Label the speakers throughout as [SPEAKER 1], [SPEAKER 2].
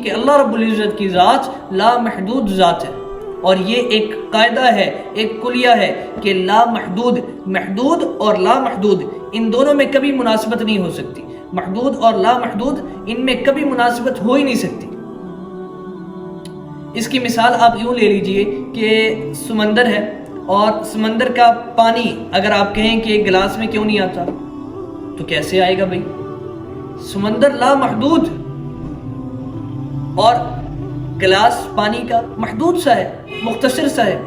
[SPEAKER 1] کہ اللہ رب العزت کی ذات لامحدود ذات ہے، اور یہ ایک قاعدہ ہے، ایک کلیہ ہے کہ لامحدود، محدود اور لامحدود ان دونوں میں کبھی مناسبت نہیں ہو سکتی، محدود اور لامحدود ان میں کبھی مناسبت ہو ہی نہیں سکتی۔ اس کی مثال آپ یوں لے لیجئے کہ سمندر ہے، اور سمندر کا پانی اگر آپ کہیں کہ ایک گلاس میں کیوں نہیں آتا تو کیسے آئے گا بھائی؟ سمندر لامحدود اور گلاس پانی کا محدود سا ہے، مختصر سا ہے،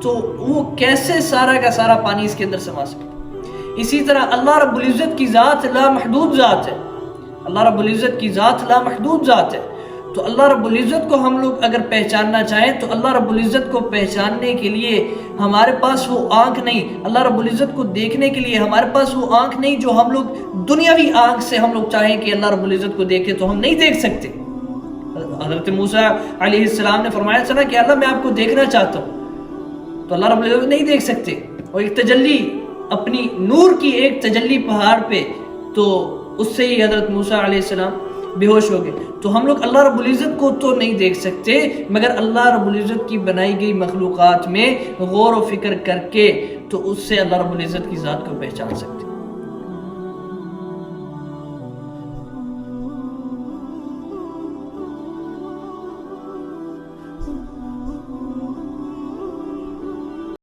[SPEAKER 1] تو وہ کیسے سارا کا سارا پانی اس کے اندر سما سکے؟ اسی طرح اللہ رب العزت کی ذات لامحدود ذات ہے، اللہ رب العزت کی ذات لامحدود ذات ہے۔ تو اللہ رب العزت کو ہم لوگ اگر پہچاننا چاہیں تو اللہ رب العزت کو پہچاننے کے لیے ہمارے پاس وہ آنکھ نہیں، اللہ رب العزت کو دیکھنے کے لیے ہمارے پاس وہ آنکھ نہیں جو ہم لوگ دنیاوی آنکھ سے ہم لوگ چاہیں کہ اللہ رب العزت کو دیکھیں تو ہم نہیں دیکھ سکتے۔ حضرت موسیٰ علیہ السلام نے فرمایا چلا کہ اللہ میں آپ کو دیکھنا چاہتا ہوں، تو اللہ رب العزت نہیں دیکھ سکتے، اور ایک تجلی اپنی نور کی ایک تجلی پہاڑ پہ، تو اس سے ہی حضرت موسیٰ علیہ السلام بے ہوش ہو گئے۔ تو ہم لوگ اللہ رب العزت کو تو نہیں دیکھ سکتے، مگر اللہ رب العزت کی بنائی گئی مخلوقات میں غور و فکر کر کے تو اس سے اللہ رب العزت کی ذات کو پہچان سکتے۔